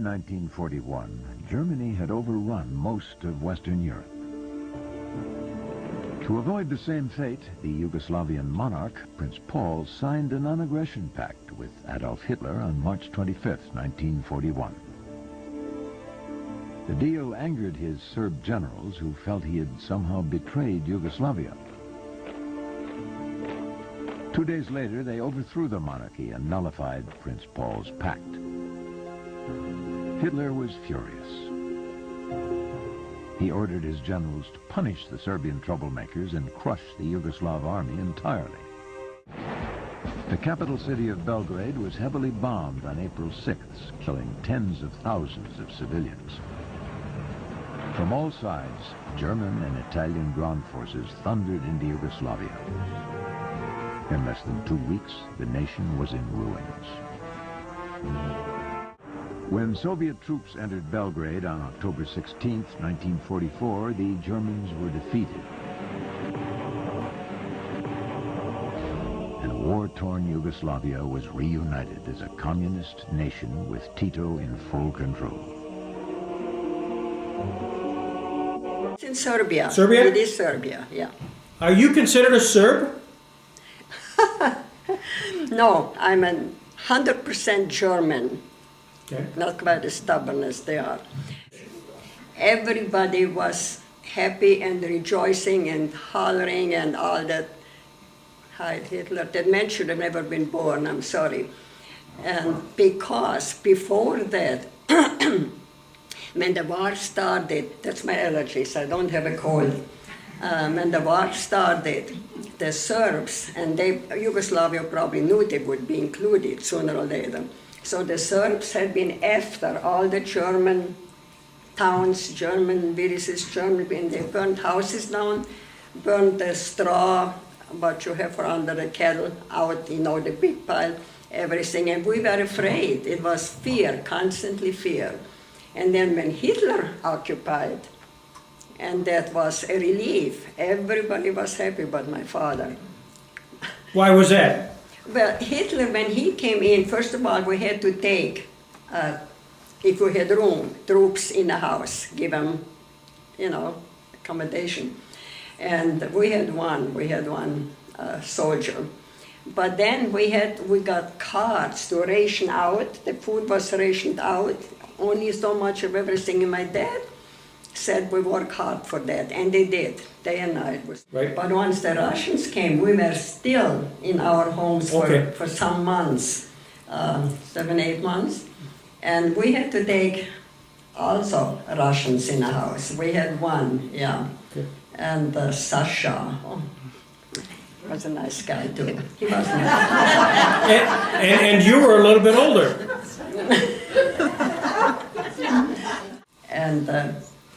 1941, Germany had overrun most of Western Europe. To avoid the same fate, the Yugoslavian monarch, Prince Paul, signed a non-aggression pact with Adolf Hitler on March 25, 1941. The deal angered his Serb generals, who felt he had somehow betrayed Yugoslavia. 2 days later, they overthrew the monarchy and nullified Prince Paul's pact. Hitler was furious. He ordered his generals to punish the Serbian troublemakers and crush the Yugoslav army entirely. The capital city of Belgrade was heavily bombed on April 6th, killing tens of thousands of civilians. From all sides, German and Italian ground forces thundered into Yugoslavia. In less than 2 weeks, the nation was in ruins. When Soviet troops entered Belgrade on October 16, 1944, the Germans were defeated. And war-torn Yugoslavia was reunited as a communist nation with Tito in full control. It's in Serbia. Serbia? It is Serbia, yeah. Are you considered a Serb? No, I'm a 100% German. Okay. Not quite as stubborn as they are. Everybody was happy and rejoicing and hollering and all that. Heil Hitler, that man should have never been born, I'm sorry. And because before that, when the war started, that's my allergies, I don't have a cold. When the war started, the Serbs, and Yugoslavia probably knew they would be included sooner or later. So the Serbs had been after all the German towns, German villages, and they burned houses down, burned the straw, what you have for under the cattle, out, the big pile, everything. And we were afraid. It was fear, constantly fear. And then when Hitler occupied, and that was a relief, everybody was happy but my father. Why was that? Well, Hitler, when he came in, first of all, we had to take, if we had room, troops in the house, give them, accommodation. And we had one soldier. But then we got cards to ration out. The food was rationed out, only so much of everything. And my dad said we work hard for that, and they did, day and night. Right. But once the Russians came, we were still in our homes for some months, 7, 8 months, and we had to take also Russians in the house. We had one, yeah, okay. And Sasha, was a nice guy too. He was nice. and you were a little bit older. And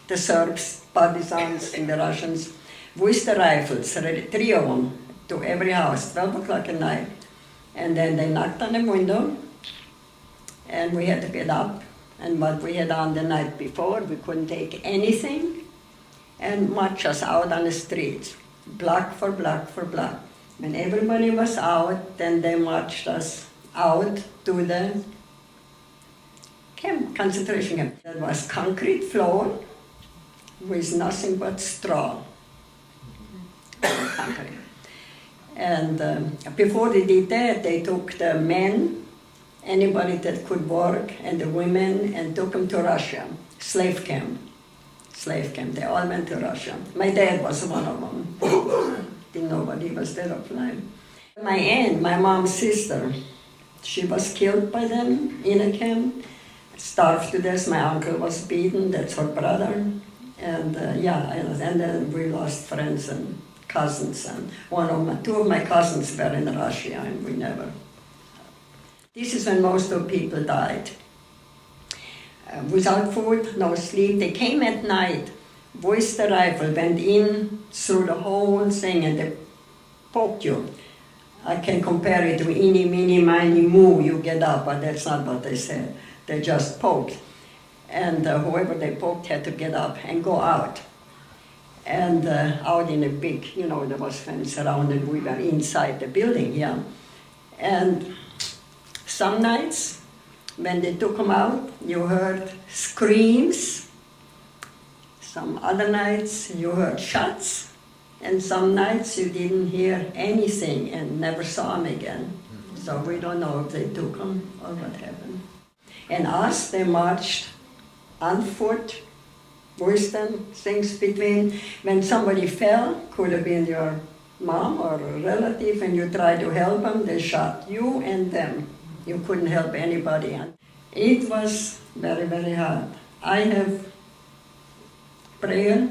the Serbs, partisans, and the Russians, with the rifles, 3 of them, to every house, 12 o'clock at night. And then they knocked on the window, and we had to get up. And what we had on the night before, we couldn't take anything, and march us out on the streets, block for block for block. When everybody was out, then they marched us out to the camp, concentration camp. There was concrete floor with nothing but straw. Concrete. And before they did that, they took the men, anybody that could work, and the women, and took them to Russia, slave camp. Slave camp, they all went to Russia. My dad was one of them. Didn't know what he was dead or alive. My aunt, my mom's sister, she was killed by them in a camp, starved to death. My uncle was beaten, that's her brother. And and then we lost friends and cousins. And 2 of my cousins were in Russia, and we never. This is when most of people died. Without food, no sleep. They came at night, with the rifle, went in through the whole thing, and they poked you. I can compare it to eeny, meeny, miny, moo, you get up, but that's not what they said. They just poked. And whoever they poked had to get up and go out. And out in a big, there was fence around, and we were inside the building, yeah. And some nights, when they took them out, you heard screams. Some other nights you heard shots. And some nights you didn't hear anything and never saw them again. So we don't know if they took them or what happened. And us, they marched on foot, wisdom, things between. When somebody fell, could have been your mom or a relative, and you tried to help them, they shot you and them. You couldn't help anybody. It was very, very hard. I have prayer,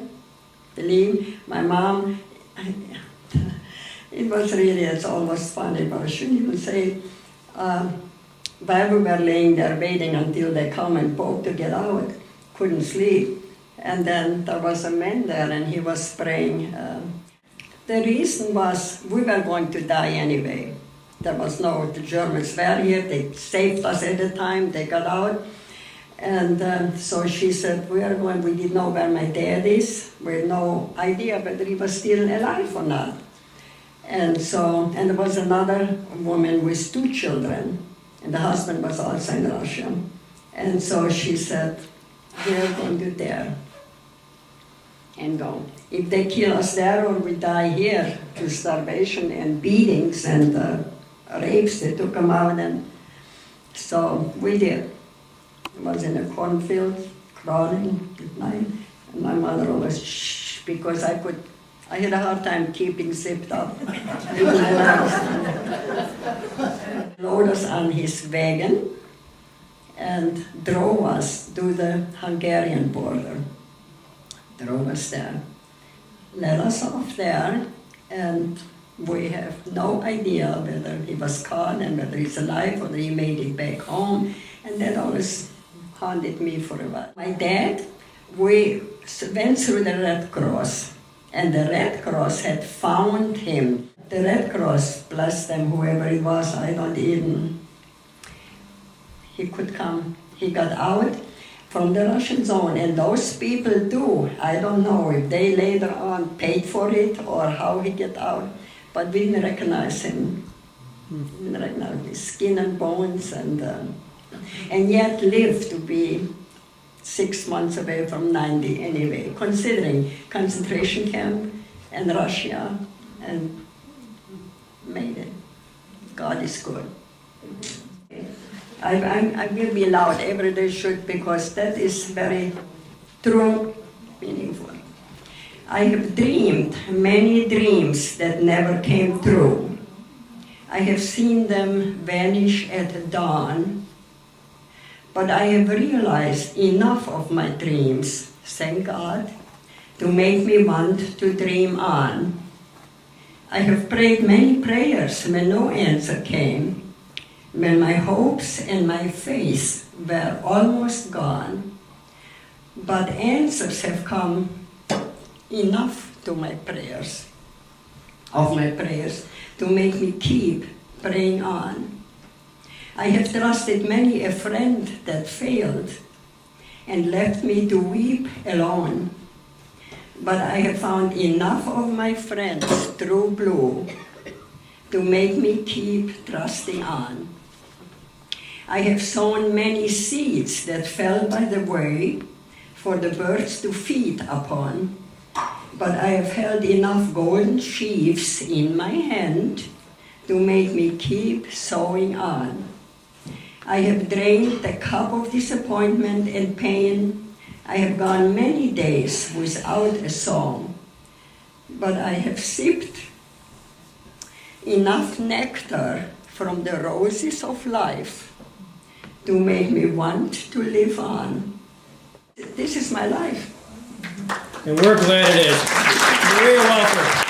believe, my mom, it was really, it's almost funny, but I shouldn't even say, while we were laying there waiting until they come and poke to get out, couldn't sleep. And then there was a man there and he was praying. The reason was we were going to die anyway. There was no, the Germans were here, they saved us at the time, they got out. And so she said, we didn't know where my dad is. We had no idea whether he was still alive or not. And there was another woman with 2 children, and the husband was also in Russia. And so she said, we're going to dare and go. If they kill us there or we die here to starvation and beatings and rapes, they took them out, and so we did. I was in a cornfield, crawling at night, and my mother always shh, because I had a hard time keeping zipped up. Load us on his wagon and drove us to the Hungarian border. Drove us there, let us off there, and we have no idea whether he was caught and whether he's alive or he made it back home, and that always haunted me for a while. My dad, we went through the Red Cross, and the Red Cross had found him. The Red Cross, bless them, whoever it was, he could come. He got out from the Russian zone, and those people too, I don't know if they later on paid for it or how he got out, but we didn't recognize him. We didn't recognize his skin and bones, and yet lived to be 6 months away from 90 anyway, considering concentration camp and Russia, and made it. God is good. I will be loud, every day should, because that is very true, meaningful. I have dreamed many dreams that never came true. I have seen them vanish at dawn, but I have realized enough of my dreams, thank God, to make me want to dream on. I have prayed many prayers when no answer came, when my hopes and my faith were almost gone, but answers have come enough to my prayers, to make me keep praying on. I have trusted many a friend that failed and left me to weep alone, but I have found enough of my friends, true blue, to make me keep trusting on. I have sown many seeds that fell by the way for the birds to feed upon, but I have held enough golden sheaves in my hand to make me keep sowing on. I have drained the cup of disappointment and pain. I have gone many days without a song, but I have sipped enough nectar from the roses of life to make me want to live on. This is my life. And we're glad it is. Maria Welker.